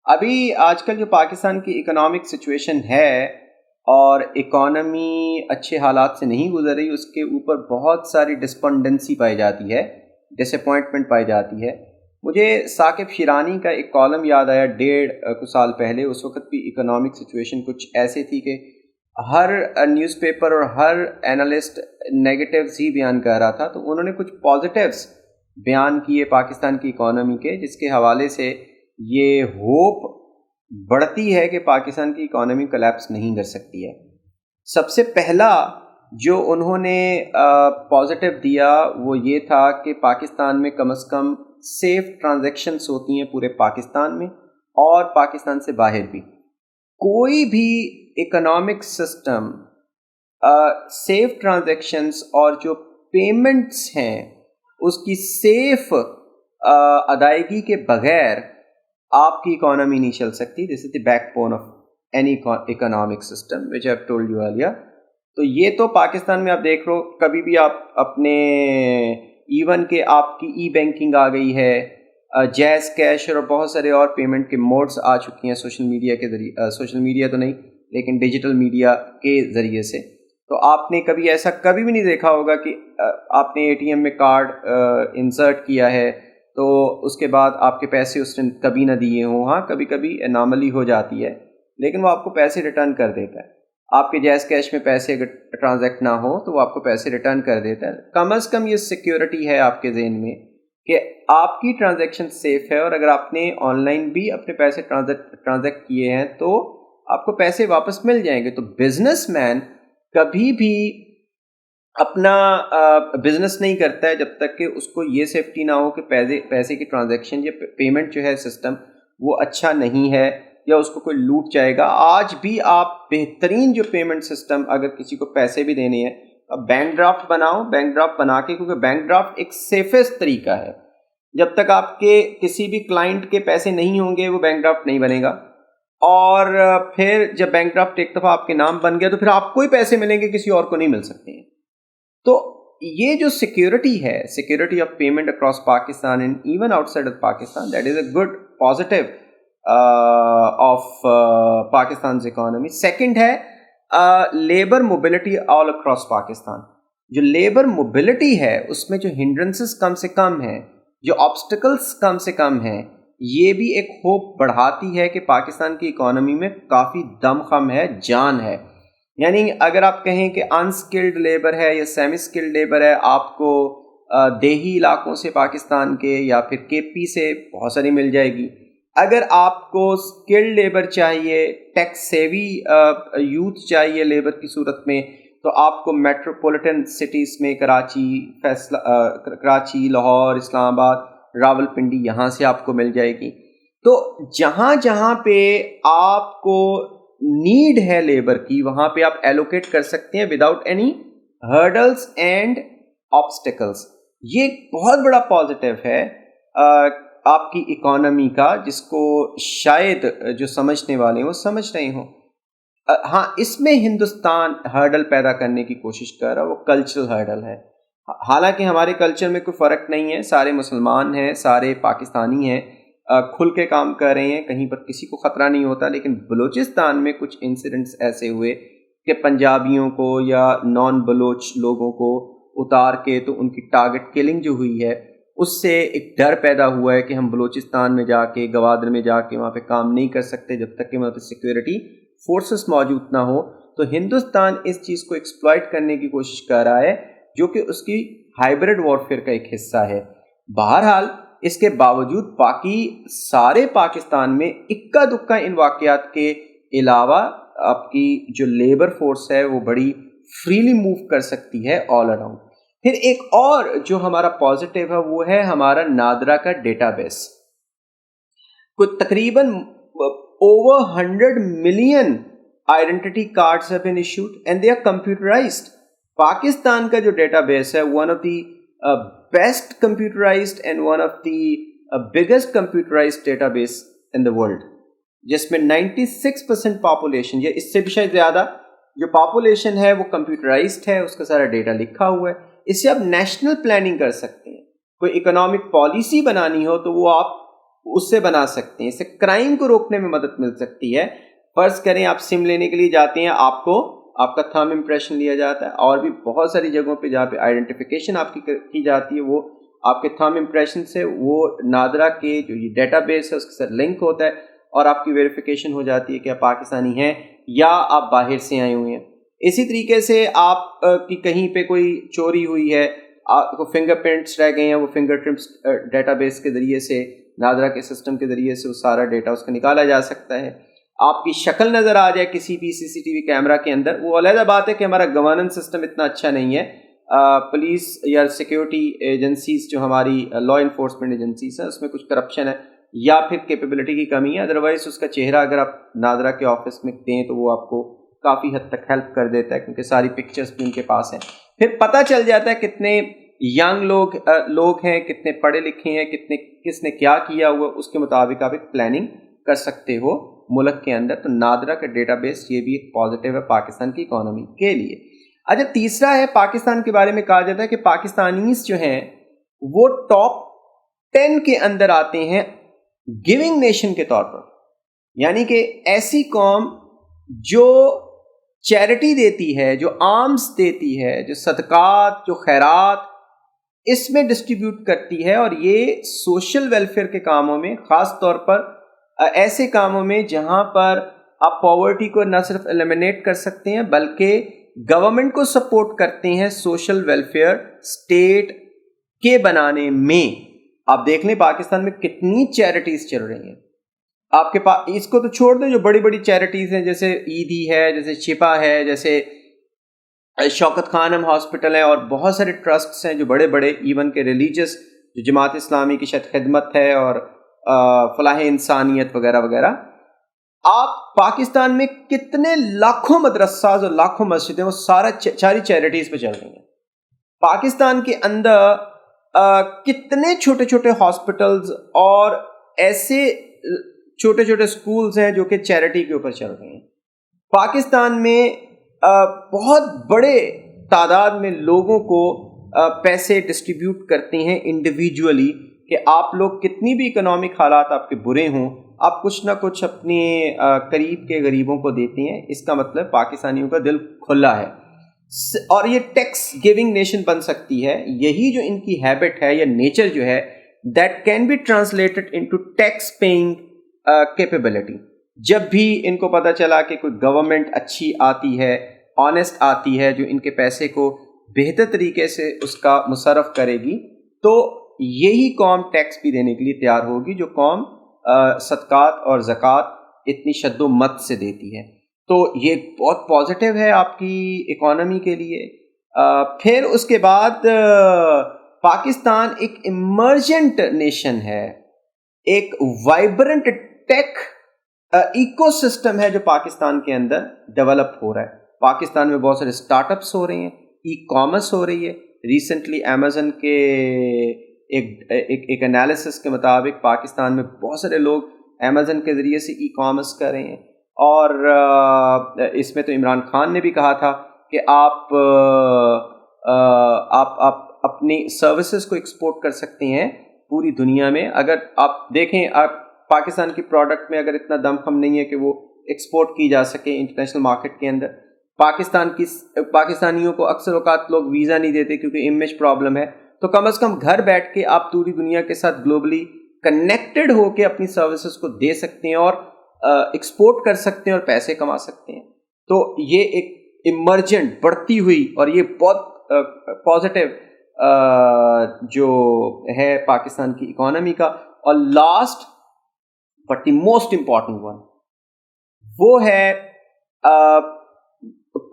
ابھی آج کل جو پاکستان کی اکنامک سچویشن ہے اور اکانومی اچھے حالات سے نہیں گزر رہی، اس کے اوپر بہت ساری ڈسپنڈنسی پائی جاتی ہے، ڈس اپوائنٹمنٹ پائی جاتی ہے۔ مجھے ثاقب شیرانی کا ایک کالم یاد آیا 1.5 سال پہلے۔ اس وقت بھی اکنامک سچویشن کچھ ایسے تھی کہ ہر نیوز پیپر اور ہر اینالسٹ نیگیٹیوز ہی بیان کر رہا تھا، تو انہوں نے کچھ پازیٹیوز بیان کیے پاکستان کی اکانومی کے، جس کے حوالے سے یہ ہوپ بڑھتی ہے کہ پاکستان کی اکانومی کولیپس نہیں کر سکتی ہے۔ سب سے پہلا جو انہوں نے پازیٹیو دیا وہ یہ تھا کہ پاکستان میں کم از کم سیف ٹرانزیکشنز ہوتی ہیں پورے پاکستان میں اور پاکستان سے باہر بھی۔ کوئی بھی اکنامک سسٹم سیف ٹرانزیکشنز اور جو پیمنٹس ہیں اس کی سیف ادائیگی کے بغیر آپ کی اکانومی نہیں چل سکتی۔ This is the backbone of any economic system which I have told you earlier. تو یہ تو پاکستان میں آپ دیکھ رہو، کبھی بھی آپ اپنے ایون کہ آپ کی ای بینکنگ آ گئی ہے، جیز کیش اور بہت سارے اور پیمنٹ کے موڈز آ چکی ہیں سوشل میڈیا کے ذریعے، سوشل میڈیا تو نہیں لیکن ڈیجیٹل میڈیا کے ذریعے سے۔ تو آپ نے کبھی ایسا کبھی بھی نہیں دیکھا ہوگا کہ آپ نے اے ٹی ایم میں کارڈ انسرٹ کیا ہے تو اس کے بعد آپ کے پیسے اس نے کبھی نہ دیے ہوں۔ ہاں کبھی کبھی اناملی ہو جاتی ہے لیکن وہ آپ کو پیسے ریٹرن کر دیتا ہے۔ آپ کے جیز کیش میں پیسے اگر ٹرانزیکٹ نہ ہو تو وہ آپ کو پیسے ریٹرن کر دیتا ہے۔ کم از کم یہ سیکیورٹی ہے آپ کے ذہن میں کہ آپ کی ٹرانزیکشن سیف ہے، اور اگر آپ نے آن لائن بھی اپنے پیسے ٹرانزیکٹ کیے ہیں تو آپ کو پیسے واپس مل جائیں گے۔ تو بزنس مین کبھی بھی اپنا بزنس نہیں کرتا ہے جب تک کہ اس کو یہ سیفٹی نہ ہو کہ پیسے کی ٹرانزیکشن یا پیمنٹ جو ہے سسٹم وہ اچھا نہیں ہے یا اس کو کوئی لوٹ جائے گا۔ آج بھی آپ بہترین جو پیمنٹ سسٹم، اگر کسی کو پیسے بھی دینے ہیں بینک ڈرافٹ بناؤ، بینک ڈرافٹ بنا کے، کیونکہ بینک ڈرافٹ ایک سیفسٹ طریقہ ہے۔ جب تک آپ کے کسی بھی کلائنٹ کے پیسے نہیں ہوں گے وہ بینک ڈرافٹ نہیں بنے گا، اور پھر جب بینک ڈرافٹ ایک دفعہ آپ کے نام بن گیا تو پھر آپ کو ہی پیسے ملیں گے، کسی اور کو نہیں مل سکتے ہیں۔ تو یہ جو سیکیورٹی ہے، security of payment across Pakistan and even outside of Pakistan, that is a good positive of Pakistan's economy. Second ہے labour mobility all across Pakistan. جو لیبر موبلٹی ہے اس میں جو ہنڈرنسز کم سے کم ہیں، جو آبسٹیکلس کم سے کم ہیں، یہ بھی ایک ہوپ بڑھاتی ہے کہ پاکستان کی اکانومی میں کافی دم خم ہے، جان ہے۔ یعنی اگر آپ کہیں کہ انسکلڈ لیبر ہے یا سیمی سکلڈ لیبر ہے، آپ کو دیہی علاقوں سے پاکستان کے یا پھر کے پی سے بہت ساری مل جائے گی۔ اگر آپ کو سکلڈ لیبر چاہیے، ٹیک سیوی یوتھ چاہیے لیبر کی صورت میں، تو آپ کو میٹروپولیٹن سٹیز میں کراچی، لاہور، اسلام آباد، راول پنڈی، یہاں سے آپ کو مل جائے گی۔ تو جہاں جہاں پہ آپ کو نیڈ ہے لیبر کی، وہاں پہ آپ ایلوکیٹ کر سکتے ہیں without any hurdles and obstacles. یہ ایک بہت بڑا پازیٹیو ہے آپ کی اکانومی کا، جس کو شاید جو سمجھنے والے ہیں وہ سمجھ رہے ہوں۔ ہاں اس میں ہندوستان ہرڈل پیدا کرنے کی کوشش کر رہا ہے، وہ کلچرل ہرڈل ہے۔ حالانکہ ہمارے کلچر میں کوئی فرق نہیں ہے، سارے مسلمان ہیں، سارے پاکستانی ہیں، کھل کے کام کر رہے ہیں، کہیں پر کسی کو خطرہ نہیں ہوتا۔ لیکن بلوچستان میں کچھ انسیڈنٹس ایسے ہوئے کہ پنجابیوں کو یا نان بلوچ لوگوں کو اتار کے تو ان کی ٹارگٹ کلنگ جو ہوئی ہے، اس سے ایک ڈر پیدا ہوا ہے کہ ہم بلوچستان میں جا کے، گوادر میں جا کے وہاں پہ کام نہیں کر سکتے جب تک کہ وہاں پہ سیکیورٹی فورسز موجود نہ ہو۔ تو ہندوستان اس چیز کو ایکسپلائٹ کرنے کی کوشش کر رہا ہے، جو کہ اس کی ہائبرڈ وارفیئر کا ایک حصہ ہے۔ بہرحال اس کے باوجود باقی سارے پاکستان میں اکا دکا ان واقعات کے علاوہ آپ کی جو لیبر فورس ہے وہ بڑی فریلی موو کر سکتی ہے آل اراؤنڈ۔ پھر ایک اور جو ہمارا پازیٹیو ہے وہ ہے ہمارا نادرا کا ڈیٹا بیس۔ کوئی تقریباً over 100 million identity cards have been issued and they are computerized۔ Pakistan کا جو ڈیٹا بیس ہے one of the best computerized and one of the biggest computerized database in the world، جس میں 96% پاپولیشن یا اس سے بھی شاید زیادہ جو پاپولیشن ہے وہ کمپیوٹرائزڈ ہے، اس کا سارا ڈیٹا لکھا ہوا ہے۔ اس سے آپ نیشنل پلاننگ کر سکتے ہیں۔ کوئی اکنامک پالیسی بنانی ہو تو وہ آپ اس سے بنا سکتے ہیں. اس سے کرائم کو روکنے میں مدد مل سکتی ہے. فرض کریں آپ سم لینے کے لیے جاتے ہیں, آپ کا تھم امپریشن لیا جاتا ہے, اور بھی بہت ساری جگہوں پہ جہاں پہ آئیڈینٹیفیکیشن آپ کی جاتی ہے, وہ آپ کے تھم امپریشن سے وہ نادرا کے جو یہ ڈیٹا بیس ہے اس کے ساتھ لنک ہوتا ہے, اور آپ کی ویریفیکیشن ہو جاتی ہے کہ آپ پاکستانی ہیں یا آپ باہر سے آئے ہوئے ہیں. اسی طریقے سے آپ کی کہیں پہ کوئی چوری ہوئی ہے, آپ کو فنگر پرنٹس رہ گئے ہیں, وہ فنگر پرنٹس ڈیٹا بیس کے ذریعے سے, نادرا کے سسٹم کے ذریعے سے وہ سارا ڈیٹا اس کا نکالا جا سکتا ہے. آپ کی شکل نظر آ جائے کسی بھی سی سی ٹی وی کیمرہ کے اندر, وہ علیحدہ بات ہے کہ ہمارا گورننس سسٹم اتنا اچھا نہیں ہے. پولیس یا سیکیورٹی ایجنسیز جو ہماری لا انفورسمنٹ ایجنسیز ہیں اس میں کچھ کرپشن ہے یا پھر کیپیبلٹی کی کمی ہے. ادروائز اس کا چہرہ اگر آپ نادرا کے آفس میں دیں تو وہ آپ کو کافی حد تک ہیلپ کر دیتا ہے, کیونکہ ساری پکچرز بھی ان کے پاس ہیں. پھر پتہ چل جاتا ہے کتنے ینگ لوگ ہیں, کتنے پڑھے لکھے ہیں, کس نے کیا کیا ہوا, اس کے مطابق آپ ایک پلاننگ کر سکتے ہو ملک کے اندر. تو نادرا کا ڈیٹا بیس یہ بھی ایک پازیٹیو ہے پاکستان کی اکانومی کے لیے. اچھا, تیسرا ہے پاکستان کے بارے میں کہا جاتا ہے کہ پاکستانیز جو ہیں وہ ٹاپ 10 کے اندر آتے ہیں گیونگ نیشن کے طور پر, یعنی کہ ایسی قوم جو چیریٹی دیتی ہے, جو آرمز دیتی ہے, جو صدقات, جو خیرات اس میں ڈسٹریبیوٹ کرتی ہے. اور یہ سوشل ویلفیئر کے کاموں میں, خاص طور پر ایسے کاموں میں جہاں پر آپ پاورٹی کو نہ صرف ایلیمنیٹ کر سکتے ہیں بلکہ گورنمنٹ کو سپورٹ کرتے ہیں سوشل ویلفیئر اسٹیٹ کے بنانے میں. آپ دیکھ لیں پاکستان میں کتنی چیریٹیز چل رہی ہیں. آپ کے پاس اس کو تو چھوڑ دیں, جو بڑی بڑی چیریٹیز ہیں جیسے عیدی ہے, جیسے شپا ہے, جیسے شوکت خانم ہاسپٹل ہے, اور بہت سارے ٹرسٹس ہیں جو بڑے بڑے, ایون کے ریلیجس جو جماعت اسلامی کی شاید خدمت ہے اور فلاح انسانیت وغیرہ وغیرہ. آپ پاکستان میں کتنے لاکھوں مدرساز اور لاکھوں مسجدیں وہ ساری چیریٹیز پہ چل رہی ہیں. پاکستان کے اندر کتنے چھوٹے چھوٹے ہاسپٹلز اور ایسے چھوٹے چھوٹے سکولز ہیں جو کہ چیریٹی کے اوپر چل رہے ہیں. پاکستان میں بہت بڑے تعداد میں لوگوں کو پیسے ڈسٹریبیوٹ کرتے ہیں انڈیویجولی, کہ آپ لوگ کتنی بھی اکنامک حالات آپ کے برے ہوں, آپ کچھ نہ کچھ اپنے قریب کے غریبوں کو دیتے ہیں. اس کا مطلب پاکستانیوں کا دل کھلا ہے, اور یہ ٹیکس گیونگ نیشن بن سکتی ہے. یہی جو ان کی ہیبٹ ہے یا نیچر جو ہے, that can be translated into tax paying capability. جب بھی ان کو پتہ چلا کہ کوئی گورنمنٹ اچھی آتی ہے, آنیسٹ آتی ہے, جو ان کے پیسے کو بہتر طریقے سے اس کا مصرف کرے گی, تو یہی قوم ٹیکس بھی دینے کے لیے تیار ہوگی جو قوم صدقات اور زکوٰۃ اتنی شد و مت سے دیتی ہے. تو یہ بہت پازیٹیو ہے آپ کی اکانومی کے لیے. پھر اس کے بعد پاکستان ایک ایمرجنٹ نیشن ہے, ایک وائبرنٹ ٹیک ایکو سسٹم ہے جو پاکستان کے اندر ڈیولپ ہو رہا ہے. پاکستان میں بہت سارے اسٹارٹ اپس ہو رہے ہیں, ای کامرس ہو رہی ہے. ریسنٹلی امیزن کے ایک انالیسس کے مطابق پاکستان میں بہت سارے لوگ امیزن کے ذریعے سے ای کامرس کر رہے ہیں. اور اس میں تو عمران خان نے بھی کہا تھا کہ آپ اپنی سروسز کو ایکسپورٹ کر سکتے ہیں پوری دنیا میں. اگر آپ دیکھیں, آپ پاکستان کی پروڈکٹ میں اگر اتنا دم خم نہیں ہے کہ وہ ایکسپورٹ کی جا سکے انٹرنیشنل مارکیٹ کے اندر. پاکستانیوں کو اکثر اوقات لوگ ویزا نہیں دیتے کیونکہ امیج پرابلم ہے, تو کم از کم گھر بیٹھ کے آپ پوری دنیا کے ساتھ گلوبلی کنیکٹڈ ہو کے اپنی سروسز کو دے سکتے ہیں اور ایکسپورٹ کر سکتے ہیں اور پیسے کما سکتے ہیں. تو یہ ایک ایمرجنٹ بڑھتی ہوئی, اور یہ بہت پازیٹیو جو ہے پاکستان کی اکانومی کا. اور last but the most important one, وہ ہے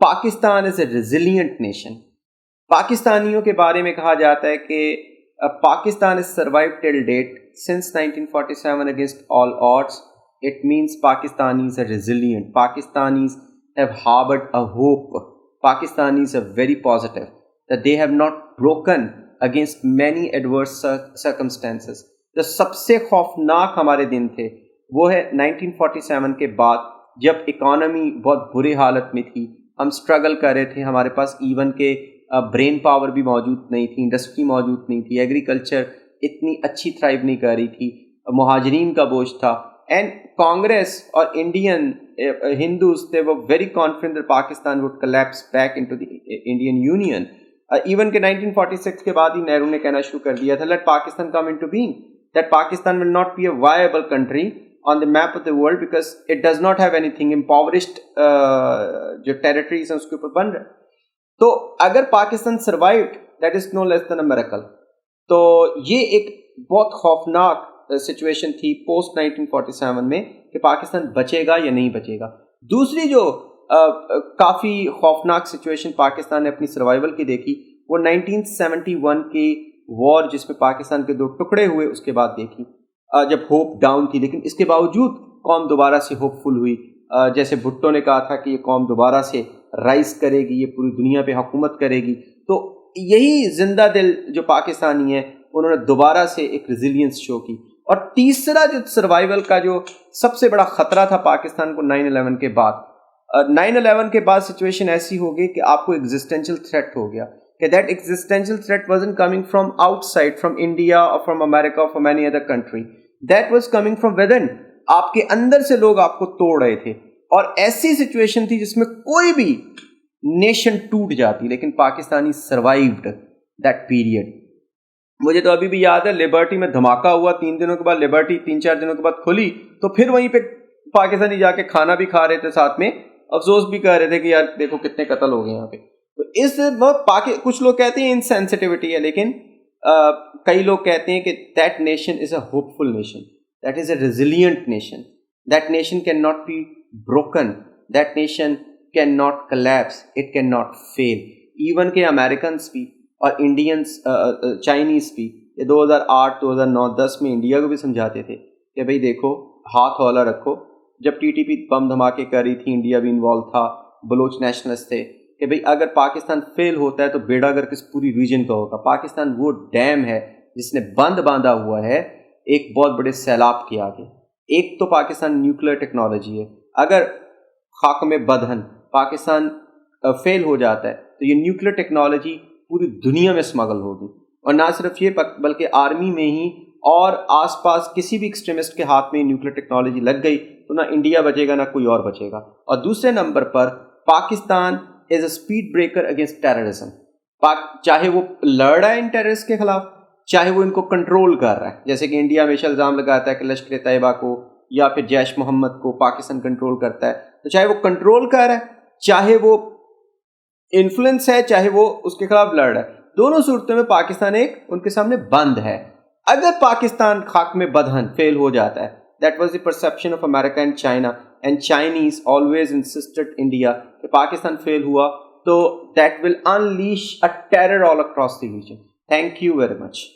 Pakistan is a resilient nation. پاکستانیوں کے بارے میں کہا جاتا ہے کہ Pakistan is survive till date since 1947 against all odds. It means Pakistanis are resilient. Pakistanis have harbored a hope. Pakistanis are very positive that they have not broken against many adverse circumstances. جو سب سے خوفناک ہمارے دن تھے وہ ہے 1947 کے بعد, جب اکانومی بہت بری حالت میں تھی, ہم اسٹرگل کر رہے تھے, ہمارے پاس ایون کہ برین پاور بھی موجود نہیں تھی, انڈسٹری موجود نہیں تھی, ایگریکلچر اتنی اچھی تھرائیو نہیں کر رہی تھی. مہاجرین کا بوجھ تھا. اینڈ کانگریس اور Indian Hindus they were very confident that Pakistan would collapse back into the Indian Union. Even کہ 1946 کے بعد ہی نہرو نے کہنا شروع کر دیا تھا let Pakistan come into being, that Pakistan will not be a viable country on the map of the world because it does not have anything. impoverished جو ٹیریٹریز ہیں اس کے اوپر بن رہے. تو اگر Pakistan survived that is no less than a miracle. تو یہ ایک بہت خوفناک سچویشن تھی پوسٹ 1947 میں کہ پاکستان بچے گا یا نہیں بچے گا. دوسری جو کافی خوفناک سچویشن پاکستان نے اپنی سروائیول کی دیکھی وہ 1971 کی وار جس میں پاکستان کے 2 ٹکڑے ہوئے اس کے بعد دیکھی, جب ہوپ ڈاؤن تھی. لیکن اس کے باوجود قوم دوبارہ سے ہوپ فل ہوئی. جیسے بھٹو نے کہا تھا کہ یہ قوم دوبارہ سے رائز کرے گی, یہ پوری دنیا پہ حکومت کرے گی. تو یہی زندہ دل جو پاکستانی ہیں انہوں نے دوبارہ سے ایک ریزیلینس شو کی. اور تیسرا جو سروائیول کا جو سب سے بڑا خطرہ تھا پاکستان کو 9/11 کے بعد, 9/11 کے بعد سچویشن ایسی ہو گئی کہ آپ کو ایگزسٹینشیل تھریٹ ہو گیا کہ that existential threat wasn't coming from outside, from India or from America or from any other country. That was coming from within. آپ کے اندر سے لوگ آپ کو توڑ رہے تھے. اور ایسی سچویشن تھی جس میں کوئی بھی نیشن ٹوٹ جاتی, لیکن پاکستانی سروائیوڈ دیٹ پیریڈ. مجھے تو ابھی بھی یاد ہے لبرٹی میں دھماکہ ہوا, 3 دنوں کے بعد لبرٹی 3-4 دنوں کے بعد کھلی, تو پھر وہیں پہ پاکستانی جا کے کھانا بھی کھا رہے تھے, ساتھ میں افسوس بھی کر رہے تھے کہ یار دیکھو کتنے قتل ہو گئے یہاں پہ. تو اس وقت کچھ لوگ کہتے ہیں انسینسٹیوٹی ہے, لیکن کئی لوگ کہتے ہیں کہ that nation is a hopeful nation, that is a resilient nation, that nation can not be broken, that nation can not collapse, it can not fail. Even کہ امریکنس بھی اور انڈینس چائنیز بھی یہ 2008 2009 10 میں India کو بھی سمجھاتے تھے کہ بھئی دیکھو ہاتھ ہولا رکھو. جب ٹی ٹی پی بم دھماکے کر رہی تھی انڈیا بھی انوالو تھا, بلوچ نیشنلسٹ تھے کہ بھئی اگر پاکستان فیل ہوتا ہے تو بیڑا گر کس پوری ریجن کا ہوگا. پاکستان وہ ڈیم ہے جس نے بند باندھا ہوا ہے ایک بہت بڑے سیلاب کے آگے. ایک تو پاکستان نیوکلیر ٹیکنالوجی ہے, اگر خاک میں بدہن پاکستان فیل ہو جاتا ہے تو یہ نیوکلیر ٹیکنالوجی پوری دنیا میں اسمگل ہوگی. اور نہ صرف یہ بلکہ آرمی میں ہی اور آس پاس کسی بھی ایکسٹریمسٹ کے ہاتھ میں نیوکلیر ٹیکنالوجی لگ گئی تو نہ انڈیا بچے گا نہ کوئی اور بچے گا. اور دوسرے number per Pakistan is a speed breaker against terrorism. چاہے وہ لڑ رہا ہے ان ٹیررسٹ کے خلاف, چاہے وہ ان کو کنٹرول کر رہا ہے, جیسے کہ انڈیا ہمیشہ الزام لگاتا ہے کہ لشکر طیبہ کو یا پھر جیش محمد کو پاکستان کنٹرول کرتا ہے. تو چاہے وہ کنٹرول کر رہا ہے, چاہے وہ انفلوئنس ہے, چاہے وہ اس کے خلاف لڑ رہا ہے, دونوں صورتوں میں پاکستان ایک ان کے سامنے بند ہے. اگر پاکستان خاک میں بدہن فیل ہو جاتا ہے, that was the perception of America and China, and Chinese always insisted India کہ پاکستان فیل ہوا تو that will unleash a terror all across the region. Thank you very much.